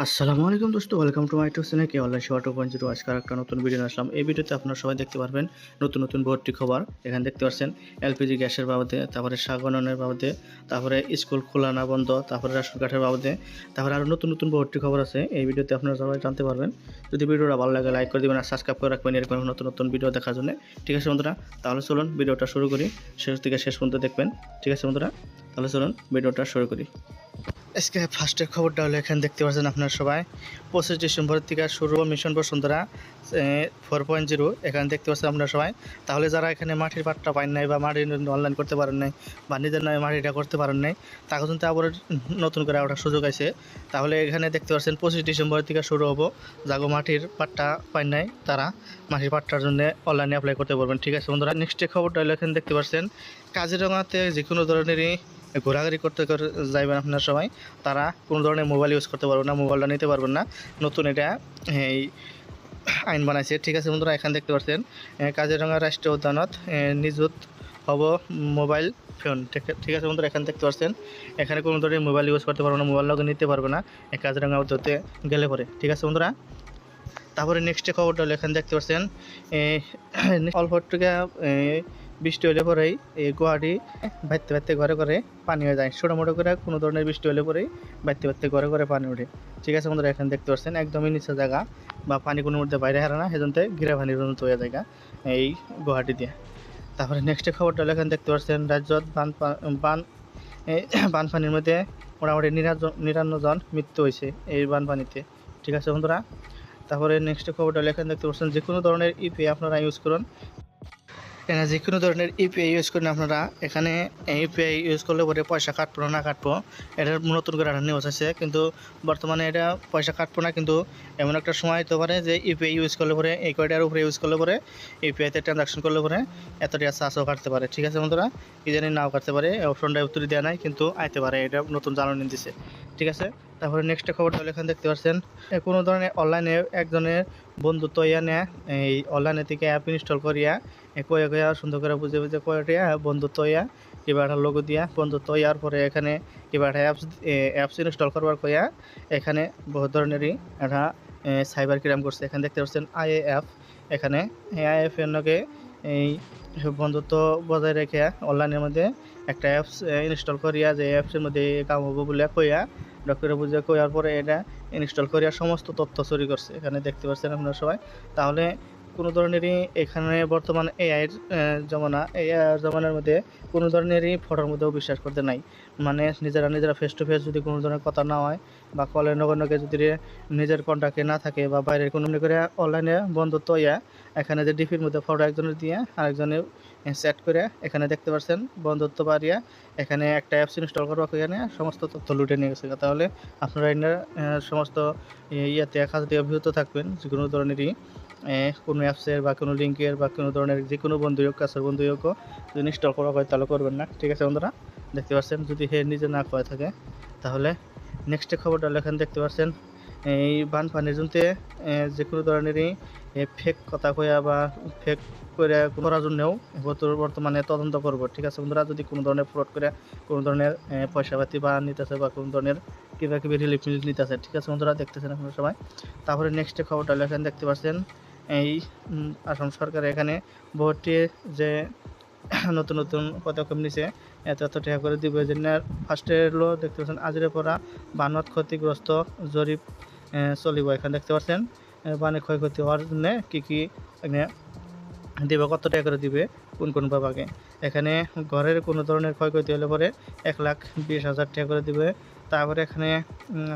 আসসালামু আলাইকুম দোস্ত, welcome to my YouTube channel K online সেবা 2.0। আজকের একটা নতুন ভিডিও নিয়ে আসলাম। এই ভিডিওতে আপনারা সবাই দেখতে পারবেন নতুন নতুন ভর্তি খবর। এখানে দেখতে পাচ্ছেন এলপিজি গ্যাসের বাবদে, তারপরে শাকবানের বাবদে, তারপরে স্কুল খোলা না বন্ধ, তারপরে রেশন কার্ডের বাবদে, তারপরে আরও নতুন নতুন ভর্তি খবর আছে। এই ভিডিওতে আপনারা সবাই জানতে পারবেন। যদি ভিডিওটা ভালো লাগে লাইক করে দেবেন আর সাবস্ক্রাইব করে রাখবেন এরকম নতুন নতুন ভিডিও দেখার জন্য। ঠিক আছে বন্ধুরা, তাহলে চলুন ভিডিওটা শুরু করি। শেষ থেকে শেষ পর্যন্ত দেখবেন। ঠিক আছে বন্ধুরা, তাহলে চলুন ভিডিওটা শুরু করি। আজকে ফার্স্টের খবরটা হলো এখানে দেখতে পাচ্ছেন আপনারা সবাই 25 ডিসেম্বর থেকে শুরু মিশন বসুন্ধরা 4.0। এখানে দেখতে পাচ্ছেন আপনারা সবাই। তাহলে যারা এখানে মাটির পাট্টা পান নাই বা মাটি অনলাইন করতে পারেন নাই বা নিজের নামে মাটিটা করতে পারেন নাই, তাকে কিন্তু আবার নতুন করে ওটা সুযোগ আছে। তাহলে এখানে দেখতে পাচ্ছেন 25 ডিসেম্বর থেকে শুরু হবো। যাগো মাটির পাট্টা পান নাই তারা মাটির পাট্টার জন্য অনলাইনে অ্যাপ্লাই করতে পারবেন। ঠিক আছে বন্ধুরা, নেক্সট খবরটা হলো এখানে দেখতে পাচ্ছেন কাজিরঙাতে যে কোনো ধরনেরই ঘোরাঘুরি করতে যাইবেন আপনারা সবাই, তারা কোনো ধরনের মোবাইল ইউজ করতে পারবেন না, মোবাইলটা নিতে পারবেন না। নতুন এটা এই আইন বানাইছে। ঠিক আছে বন্ধুরা, এখানে দেখতে পাচ্ছেন কাজিরঙা রাষ্ট্রীয় উদ্যানত নিযুত হব মোবাইল ফোন। ঠিক আছে বন্ধুরা, এখানে দেখতে পাচ্ছেন এখানে কোনো ধরনের মোবাইল ইউজ করতে পারবে না, মোবাইল লগে নিতে পারবে না এই কাজিরঙা উদ্যানতে গেলে পরে। ঠিক আছে বন্ধুরা, তারপরে নেক্সট খবরটা হলো এখানে দেখতে পাচ্ছেন অল্প থেকে বৃষ্টি হলে পরেই এই গুয়াহাটি বাড়তে বাড়তে ঘরে ঘরে পানি হয়ে যায়। ছোটো মোটো করে কোনো ধরনের বৃষ্টি হলে পরেই বাড়তে বাড়তে ঘরে ঘরে পানি ওঠে। ঠিক আছে বন্ধুরা, এখানে দেখতে পাচ্ছেন একদমই নিচে জায়গা বা পানি কোনো মধ্যে বাইরে হারা না, সেজন্য ঘিরা পানির পর্যন্ত হয়ে জায়গা এই গুয়াহাটি দিয়ে। তারপরে নেক্সট খবরটা হলো এখানে দেখতে পাচ্ছেন রাজ্যত বানপানির মধ্যে মোটামুটি 59 জন মৃত্যু হয়েছে এই বানপানিতে। ঠিক আছে বন্ধুরা, তারপরে নেক্সট খবরটা এখানে দেখতে পাচ্ছেন যে কোনো ধরনের ইউপিআই আপনারা ইউজ করুন। এখানে যে কোনো ধরনের ইউপিআই ইউজ করেন আপনারা, এখানে ইউপিআই ইউজ করলে পরে পয়সা কাটবো না কাটবো এটার নতুন করে একটা নিউজ আছে। কিন্তু বর্তমানে এটা পয়সা কাটবো না, কিন্তু এমন একটা সময় হতে পারে যে ইউপিআই ইউজ করলে পরে এই কয়টার উপরে ইউজ করলে পরে ইউপিআইতে ট্রানজাকশন করলে পরে এত টাকা চার্জও কাটতে পারে। ঠিক আছে বন্ধুরা, কি জানি নাও কাটতে পারে, অপশনটা উত্তর দেওয়া নাই কিন্তু আইতে পারে, এটা নতুন জানানি দিছে। ঠিক আছে, তারপরে নেক্সট খবরটা এখানে দেখতে পাচ্ছেন কোনো ধরনের অনলাইনে একজনের বন্ধুত্ব ইয়া নেয় এই অনলাইনে থেকে অ্যাপ ইনস্টল করিয়া কয়ে কয়া সুন্দর করে বুঝে বুঝে কয়েটিয়া বন্ধুত্ব ইয়া কিবা একটা লোগো দিয়া বন্ধুত্ব ইয়ার পরে এখানে কিবা একটা অ্যাপস ইনস্টল করবার কয়া এখানে বহু ধরনেরই একটা সাইবার ক্রাইম করছে। এখানে দেখতে পাচ্ছেন আইএএফ, এখানে আইএএফ এর লগে এই বন্ধুত্ব বজায় রেখে অনলাইনের মধ্যে একটা অ্যাপস ইনস্টল করিয়া যে অ্যাপসের মধ্যে কাম হবো বলে কইয়া ডক্টরে বুঝে কয়ার পরে এটা ইনস্টল করিয়া সমস্ত তথ্য চুরি করছে। এখানে দেখতে পাচ্ছেন আপনারা সবাই। তাহলে কোনো ধরনেরই এখানে বর্তমান এআইয়ের জমানা, এআইয়ের জমানার মধ্যে কোনো ধরনেরই ফটোর মধ্যেও বিশ্বাস করতে নাই। মানে নিজেরা ফেস টু ফেস যদি কোনো ধরনের কথা না হয় বা কলের নগরকে যদি নিজের কন্ট্যাক্টে না থাকে বা বাইরের কোনো করে অনলাইনে বন্ধুত্ব ইয়া এখানে যে ডিপির মধ্যে ফটো একজনের দিয়ে আরেকজনের সেট করে এখানে দেখতে পাচ্ছেন বন্ধুত্ব বাড়িয়া এখানে একটা অ্যাপস ইনস্টল করবো, এখানে সমস্ত তথ্য লুটে নিয়ে গেছে। তাহলে আপনারা এখানে সমস্ত ইয়াতে কাজ দিয়ে অভিভূত থাকবেন যে কোনো ধরনেরই কোনো অ্যাপসের বা কোনো লিঙ্কের বা কোনো ধরনের যে কোনো বন্ধু হোক কাছের বন্ধু হোক যদি ইনস্টল করা হয় তাহলে করবেন না। ঠিক আছে বন্ধুরা, দেখতে পাচ্ছেন যদি হে নিজে না করে থাকে। তাহলে নেক্সট খবরটা এখানে দেখতে পাচ্ছেন এই বানপানির জন্যে যে কোনো ধরনেরই ফেক কথা কয়া বা ফেক করে করার জন্যও বর্তমানে তদন্ত করব। ঠিক আছে বন্ধুরা, যদি কোনো ধরনের ফ্রড করে কোনো ধরনের পয়সাপাতি বা নিতেছে বা কোনো ধরনের কিবা কিবি রিলিফ নিতেছে। ঠিক আছে বন্ধুরা, দেখতেছেন আপনারা সবাই। তারপরে নেক্সট খবরটা এখানে দেখতে পাচ্ছেন এই আসাম সরকার এখানে বহুটি যে নতুন নতুন পদক্ষেপ নিছে, এত টাকা করে দিবে যে ফার্স্টে হলো দেখতে পাচ্ছেন আজিরে পড়া বানত ক্ষতিগ্রস্ত জরিপ চলিব। এখানে দেখতে পাচ্ছেন বানে ক্ষয়ক্ষতি হওয়ার জন্য কী কী এখানে দিবে, কত টাকা করে দিবে কোন কোন বিভাগে। এখানে ঘরের কোনো ধরনের ক্ষয়ক্ষতি হলে পরে 1,20,000 টাকা করে দিবে। তারপরে এখানে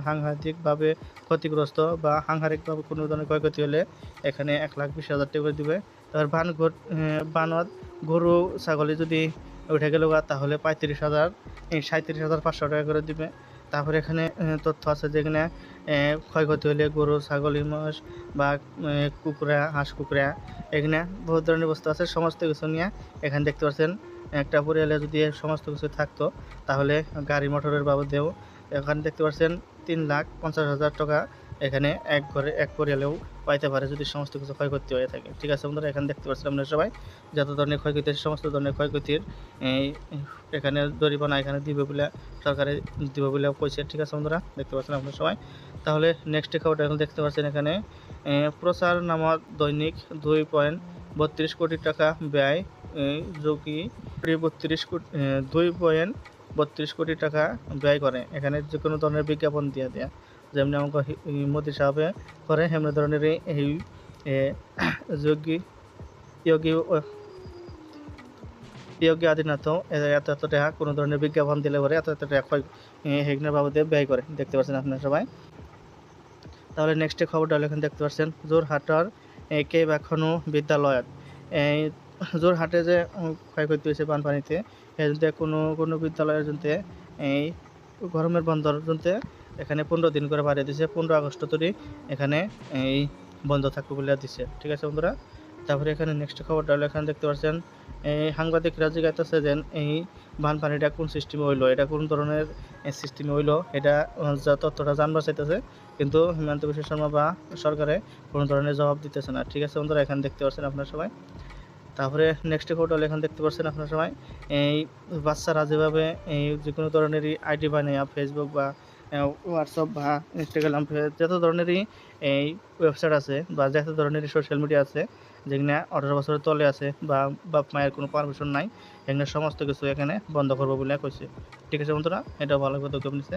সাংঘাতিকভাবে ক্ষতিগ্রস্ত বা সাংহারিকভাবে কোনো ধরনের ক্ষয়ক্ষতি হলে এখানে 1,20,000 টাকা করে দিবে। তারপর বানত গরু ছাগলি যদি উঠে গেল তাহলে 37,500 টাকা করে দিবে। তারপরে এখানে তথ্য আছে যেখানে ক্ষয়ক্ষতি হলে গরু ছাগলি মোষ বা কুকুরা হাঁস কুকুরা এখানে বহুত ধরনের বস্তু আছে, সমস্ত কিছু নিয়ে এখানে দেখতে পাচ্ছেন একটা পরিয়ালে যদি সমস্ত কিছু থাকতো তাহলে গাড়ি মোটরের বাবদেও এখানে দেখতে পাচ্ছেন 3,50,000 টাকা এখানে এক ঘরে এক পরিয়ালেও পাইতে পারে যদি সমস্ত কিছু ক্ষয়ক্ষতি হয়ে থাকে। ঠিক আছে বন্ধুরা, এখানে দেখতে পাচ্ছেন আপনারা সবাই যত ধরনের ক্ষয়ক্ষতি আছে সমস্ত ধরনের ক্ষয়ক্ষতির এখানে জরিমানা এখানে দিবে বলে সরকারে দিবে বলে কইছে। ঠিক আছে বন্ধুরা, দেখতে পাচ্ছেন আপনারা সবাই। তাহলে নেক্সট খবরটা এখন দেখতে পাচ্ছেন এখানে প্রচার নামা দৈনিক 2.32 কোটি টাকা ব্যয় যোগী 2.32 কোটি টাকা ব্যয় করে এখানে যে কোনো ধরনের বিজ্ঞাপন দিয়ে দেয়া যেমনি আমাকে মোদি সাহেবে করে এমনি ধরনের এই যোগী যোগী যোগী আদিনাথ এত এত টাকা কোনো ধরনের বিজ্ঞাপন দিলে পরে এত এত টাকা হেগনের বাবদে ব্যয় করে দেখতে পাচ্ছেন আপনারা সবাই। তাহলে নেক্সট খবরটা এখানে দেখতে পাচ্ছেন যোরহাটর কেব এখনও বিদ্যালয়ত এই যোরহাটে যে ক্ষয়ক্ষতি হয়েছে বানপানিতে এজন্য কোনো বিদ্যালয়ের জন্য এই গরমের বন্ধর জন্য এখানে 15 দিন করে বাড়িয়ে দিয়েছে 15 আগস্ট তৈরি এখানে এই বন্ধ থাকবে বলে দিচ্ছে। ঠিক আছে বন্ধুরা। তারপরে এখানে নেক্সট খবরটা এখানে দেখতে পাচ্ছেন এই সাংবাদিকরা জিজ্ঞাসা যে এই বানপানিটা কোন সিস্টেমে হইলো এটা কোন ধরনের সিস্টেমে হইলো এটা যা তথ্যটা জানবার চাইতেছে কিন্তু হিমন্ত বিশ্ব শর্মা বা সরকারে কোনো ধরনের জবাব দিতেছে না। ঠিক আছে বন্ধুরা এখানে দেখতে পাচ্ছেন আপনারা সবাই। তারপরে নেক্সট খবরটা এখানে দেখতে পাচ্ছেন আপনারা সবাই এই বাচ্চারা যেভাবে এই যে কোনো ধরনেরই আইডি বানিয়ে ফেসবুক বা হোয়াটসঅ্যাপ বা ইনস্টাগ্রাম যত ধরনেরই এই ওয়েবসাইট আছে বা যত ধরনেরই সোশ্যাল মিডিয়া আছে যেখানে 18 বছরের তলে আছে বা বাপ মায়ের কোনো পারমিশন নাই এখানে সমস্ত কিছু এখানে বন্ধ করবো বলে কইছে। ঠিক আছে বন্ধুরা এটা ভালো পদক্ষেপ নিচ্ছে।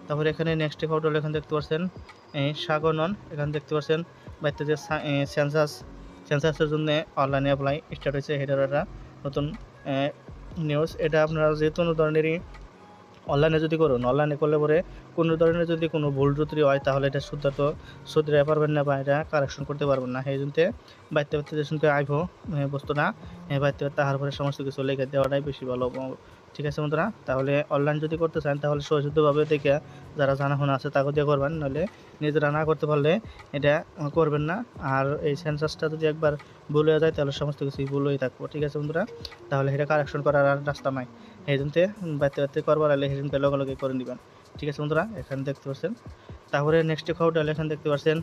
তারপরে এখানে নেক্সট খবরটা এখানে দেখতে পাচ্ছেন এই সাগনন এখানে দেখতে পাচ্ছেন বাড়িতে যে সেন্সাসের জন্য অনলাইনে অ্যাপ্লাই স্টার্ট হয়েছে এটার একটা নতুন নিউজ। এটা আপনারা যে কোনো ধরনেরই অনলাইনে যদি করুন অনলাইনে করলে পরে কোনো ধরনের যদি কোনো ভুল ত্রুটি হয় তাহলে এটা শুধরে পারবেন না বা এটা কারেকশন করতে পারবেন না সেই জন্য বাড়িতে বাড়িতে যে সঙ্গে আইব বস্তুটা বাড়িতে তাহার পরে সমস্ত কিছু লেগে দেওয়াটাই বেশি ভালো। ঠিক আছে বন্ধুরা। তাহলে অনলাইন যদি করতে চান তাহলে সহজভাবে দেখে যারা জানাশোনা আছে তাকে দিয়ে করবেন নাহলে নিজেরা না করতে পারলে এটা করবেন না। আর এই সেন্সাসটা যদি একবার ভুল হয়ে যায় তাহলে সমস্ত কিছুই ভুল হয়ে থাকবো। ঠিক আছে বন্ধুরা। তাহলে এটা কারেকশন করার আর রাস্তা নাই এই জন্য বাড়িতে বাড়িতে করবার হলে সেজনকে লগে লগে করে নেবেন। ঠিক আছে বন্ধুরা এখানে দেখতে পাচ্ছেন। তারপরে নেক্সট খবরটা এখানে দেখতে পাচ্ছেন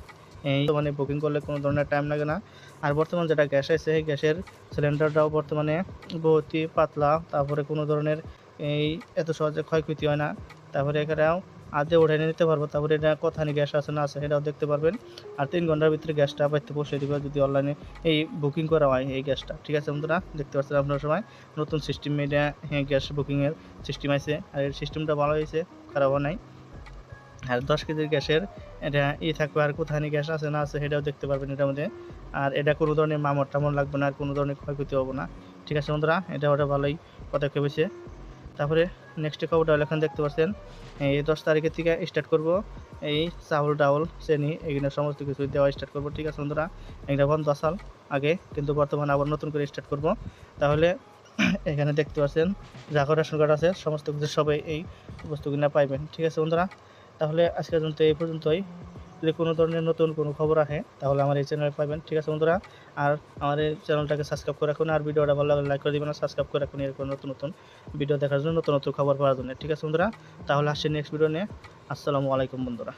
এই মানে বুকিং করলে কোনো ধরনের টাইম লাগে না। আর বর্তমান যেটা গ্যাস আছে এই গ্যাসের সিলিন্ডারটাও বর্তমানে বহুতই পাতলা তারপরে কোনো ধরনের এই এত সহজে ক্ষয়ক্ষতি হয় না। তারপরে এখানেও আদে উঠে নিতে পারবো তারপরে এটা কথানি গ্যাস আছে না আছে সেটাও দেখতে পারবেন। আর 3 ঘন্টার ভিতরে গ্যাসটা বাড়িতে পৌঁছে দেবে যদি অনলাইনে এই বুকিং করা হয় এই গ্যাসটা। ঠিক আছে বন্ধুরা দেখতে পাচ্ছেন আপনার সময় নতুন সিস্টেম এটা গ্যাস বুকিংয়ের সিস্টেম আছে আর এর সিস্টেমটা ভালো হয়েছে খারাপও নাই। আর 10 কেজির গ্যাসের এটা থাকবে আর কোথানি গ্যাস আছে না আছে সেটাও দেখতে পারবেন এটার মধ্যে। আর এটা কোনো ধরনের মামর টামর লাগবে না আর কোনো ধরনের ক্ষয়ক্ষতি হবে না। ঠিক আছে বন্ধুরা এটা ওটা ভালোই পদক্ষেপ হয়েছে। তারপরে নেক্সট খবরটা এখানে দেখতে পাচ্ছেন এই 10 তারিখের থেকে স্টার্ট করব এই চাউল ডাউল চেনি এগুলো সমস্ত কিছু দেওয়া স্টার্ট করব। ঠিক আছে বন্ধুরা এটা বন্ধ আসাল আগে কিন্তু বর্তমানে আবার নতুন করে স্টার্ট করব। তাহলে এখানে দেখতে পাচ্ছেন যা রেশন কার্ড আছে সমস্ত কিছু সবাই এই বস্তুগুলো পাইবেন। ঠিক আছে বন্ধুরা। তাহলে আজকের জন্য এই পর্যন্তই। যদি কোনো ধরনের নতুন কোনো খবর আসে তাহলে আমার এই চ্যানেলে পাবেন। ঠিক আছে বন্ধুরা। আর আমার এই চ্যানেলটাকে সাবস্ক্রাইব করে রাখুন আর ভিডিওটা ভালো লাগলে লাইক করে দিবেন আর সাবস্ক্রাইব করে রাখুন এরকম নতুন নতুন ভিডিও দেখার জন্য নতুন নতুন খবর পাওয়ার জন্য। ঠিক আছে বন্ধুরা। তাহলে আসছি নেক্সট ভিডিও নিয়ে। আসসালামু আলাইকুম বন্ধুরা।